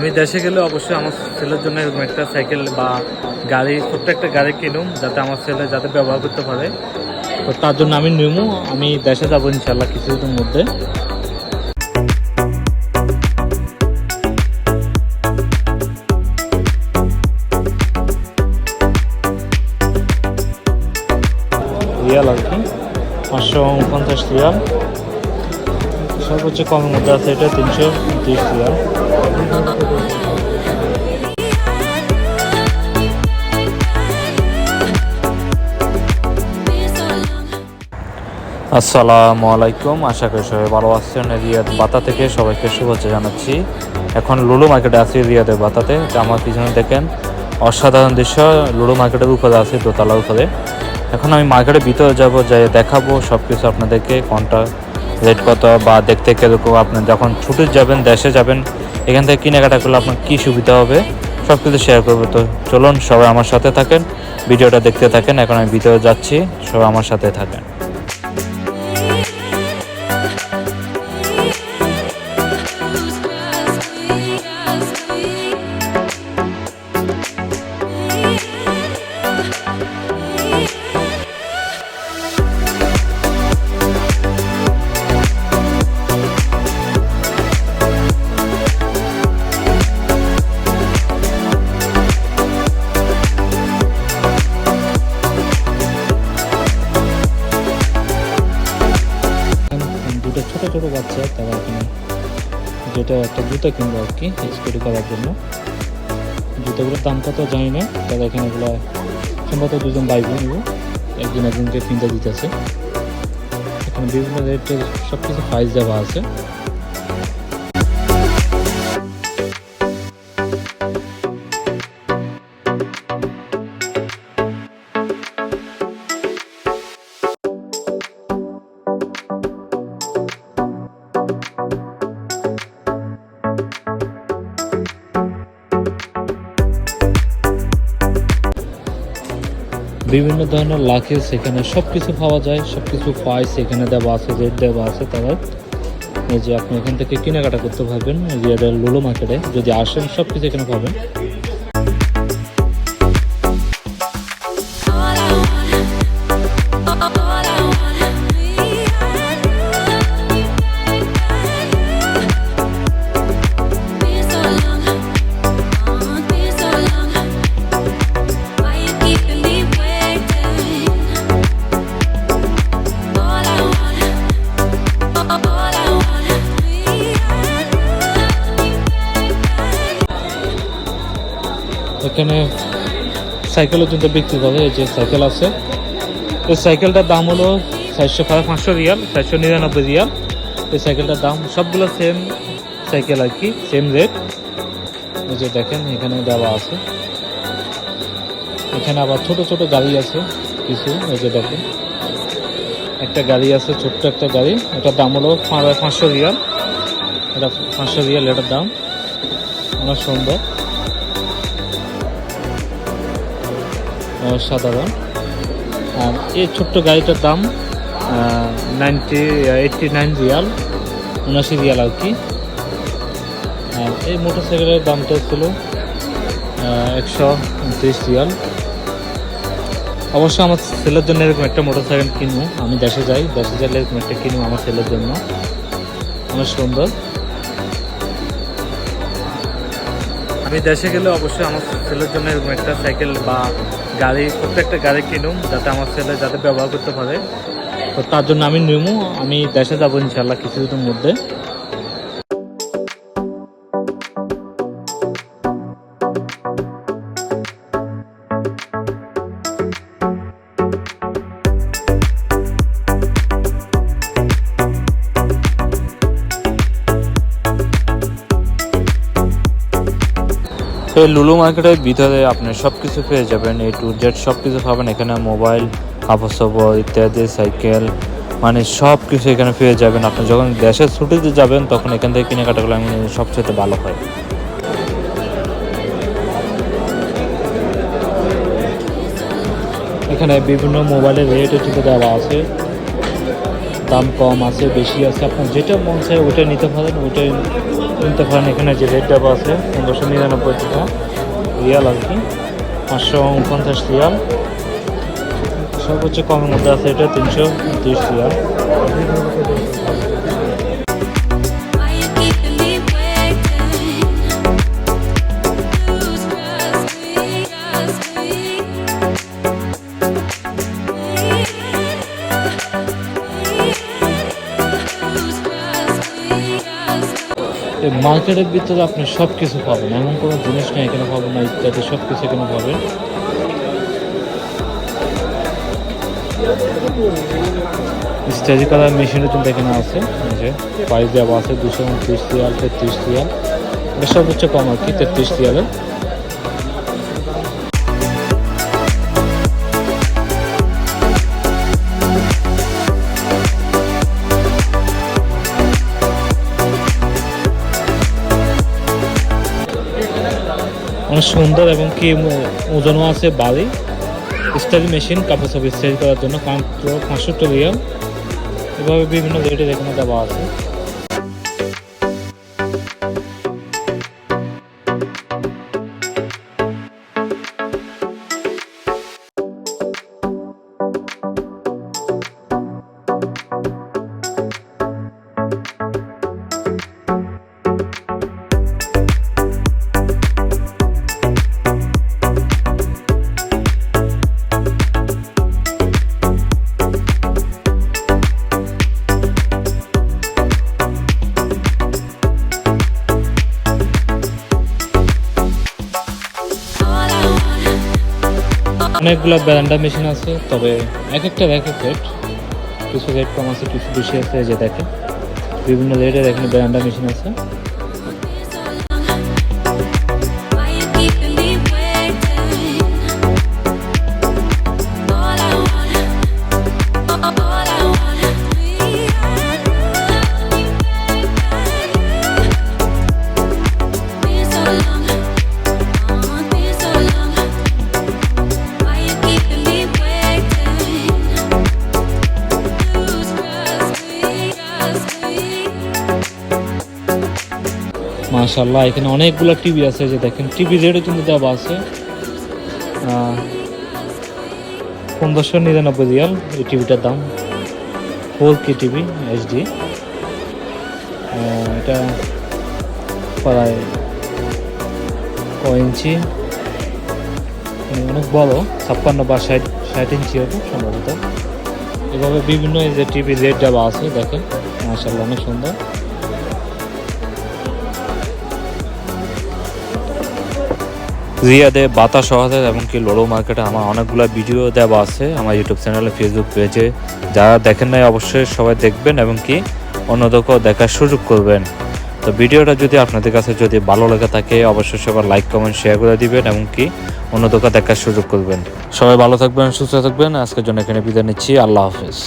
আমি দেশে গেলে অবশ্যই আমার ছেলের জন্য এরকম একটা সাইকেল বা গাড়ি, ছোট্ট একটা গাড়ি কিনুম, যাতে আমার ছেলে যাতে ব্যবহার করতে পারে। তো তার জন্য আমি নিমু। আমি দেশে যাবো ইনশাল্লাহ কিছুদিনের মধ্যে। রিয়াল আর কি 550 রিয়াল, সর্বোচ্চ কমের মধ্যে আছে এটা 330 রিয়াল। আসসালামু আলাইকুম, আশা করি সবাই ভালো আছেন। রিয়াদ বাতা থেকে সবাইকে শুভেচ্ছা জানাচ্ছি। এখন লুলু মার্কেটে আছি, রিয়াদের বাতাতে। আমার পিছনে দেখেন অসাধারণ দৃশ্য, লুলু মার্কেটের উপরে আছে, দোতলার উপরে। এখন আমি মার্কেটের ভিতরে যাব, যাই দেখাবো সব কিছু আপনাদেরকে, কোনটা রেট কত বা দেখতে কীরকম। আপনি যখন ছুটে যাবেন, দেশে যাবেন, এখান থেকে কেনাকাটা করলে আপনার কী সুবিধা হবে সব কিছু শেয়ার করবো। তো চলুন সবাই আমার সাথে থাকেন, ভিডিওটা দেখতে থাকেন। এখন আমি ভিতরে যাচ্ছি, সবাই আমার সাথে থাকেন। ছোটো ছোটো বাচ্চা, তারা এখানে যেটা একটা জুতো কিনবো আর কি, স্টাডি করার জন্য। জুতোগুলোর দাম কত জানি না, তারা এখানে এগুলো সম্ভবত দুজন ভাই বোন, একজন একজনকে কিনতে দিতেছে। এখানে বিভিন্ন রেটের সব কিছু প্রাইস দেওয়া আছে। বিভিন্ন ধরনের লাকেজ এখানে সব কিছু পাওয়া যায়, সব কিছু প্রাইস এখানে দেওয়া আছে, রেট দেওয়া আছে। তারা এই যে আপনি এখান থেকে কেনাকাটা করতে পারবেন রিয়াদের লুলু মার্কেটে, যদি আসেন সব কিছু এখানে পাবেন। এখানে সাইকেলের জন্য বিক্রি করে, এই যে সাইকেল আছে। এই সাইকেলটার দাম হলো 500 রিয়াল, 499 রিয়াল। এই সাইকেলটার দাম সবগুলো সেম সাইকেল আর কি, সেম রেট। এই যে দেখেন এখানে দেওয়া আছে। এখানে আবার ছোট ছোট গাড়ি আছে কিছু, এই যে দেখেন একটা গাড়ি আছে, ছোট্ট একটা গাড়ি। এটার দাম হলো 500 রিয়াল। এটা 500 রিয়াল এটার দাম, অনেক সুন্দর, সাধারণ। আর এই ছোট্ট গাড়িটার দাম 89 রিয়াল, 79 রিয়াল আর কি। আর এই মোটর সাইকেলের দামটা ছিল 129 রিয়াল। অবশ্য আমার ছেলের জন্য এরকম একটা মোটর সাইকেল কিনবো, আমি দেশে যাই, দেশে যাইলে এরকম একটা কিনবো আমার ছেলের জন্য, অনেক সুন্দর। আমি দেশে গেলে অবশ্যই আমার ছেলের জন্য এরকম একটা সাইকেল বা গাড়ি, ছোট্ট একটা গাড়ি কিনুম, যাতে আমার ছেলে যাতে ব্যবহার করতে পারে। তো তার জন্য আমি নিমু। আমি দেশে যাবো ইনশাল্লাহ কিছুদিনের মধ্যে। এই লুলু মার্কেটের ভিতরে আপনি সব কিছু পেয়ে যাবেন, A to Z সব কিছু পাবেন এখানে। মোবাইল, কাপড় সাপড় ইত্যাদি, সাইকেল, মানে সব কিছু এখানে পেয়ে যাবেন। আপনি যখন দেশের ছুটিতে যাবেন তখন এখান থেকে কেনাকাটা করলে সবচেয়ে ভালো হয়। এখানে বিভিন্ন মোবাইলের রেট এটিতে দেওয়া আছে, দাম কম আছে, বেশি আছে, আপনার যেটা মন চায় ওইটা নিতে পারেন, ওইটাই কিনতে পারেন। এখানে যে রেট দেওয়া আছে 1599 টাকা রিয়াল আর কি, 549 রিয়াল। সর্বোচ্চ কমের মধ্যে আছে এটা 330 রিয়াল। এই মার্কেটের ভিতরে আপনি সব কিছু পাবেন, এমন কোনো জিনিস নেই এখানে পাবেন না, ইত্যাদি সব কিছু এখানে পাবেন। স্টাডি করার মেশিনও কিন্তু এখানে আছে, যে প্রাইস দেওয়া আছে 229 রিয়াল, 33 রিয়াল। এটা সর্বোচ্চ কম আর কি 33 রিয়ালের। অনেক সুন্দর এবং কি ওজনও আছে বালি। স্টাইল মেশিন, কাপড় সব স্টাইল করার জন্য মাত্র 65 রিয়াল। এভাবে বিভিন্ন রেটে এখানে দেওয়া আছে। অনেকগুলো ব্যারান্ডা মেশিন আছে, তবে এক একটা এক এক রেট, কিছু রেট কম আছে, কিছু বেশি আছে। যে দেখেন বিভিন্ন রেটের এখানে ব্যারান্ডা মেশিন আছে। মাশাআল্লাহ, এখানে অনেকগুলো টিভি আছে। যে দেখেন টিভি রেটও কিন্তু দেওয়া আছে 1599 রিয়াল এই টিভিটার দাম। 4K টিভি HD, এটা প্রায় ইঞ্চি, অনেক বড়, 56 বা 60 ইঞ্চি হবে সম্ভবত। এভাবে বিভিন্ন এই যে টিভি রেট দেওয়া আছে দেখেন, মাশাআল্লাহ অনেক সুন্দর। রিয়াদে বাতা শহরে এমনকি লোড়ো মার্কেটে আমার অনেকগুলো ভিডিও দেওয়া আছে আমার ইউটিউব চ্যানেলে, ফেসবুক পেজে। যারা দেখেন নাই অবশ্যই সবাই দেখবেন এবং কি অন্যদেরকেও দেখার সুযোগ করবেন। তো ভিডিওটা যদি আপনাদের কাছে যদি ভালো লেগে থাকে অবশ্যই সবাই লাইক কমেন্ট শেয়ার করে দিবেন এবং কি অন্যদেরকে দেখার সুযোগ করবেন। সবাই ভালো থাকবেন, সুস্থ থাকবেন। আজকের জন্য এখানে বিদায় নিচ্ছি। আল্লাহ হাফেজ।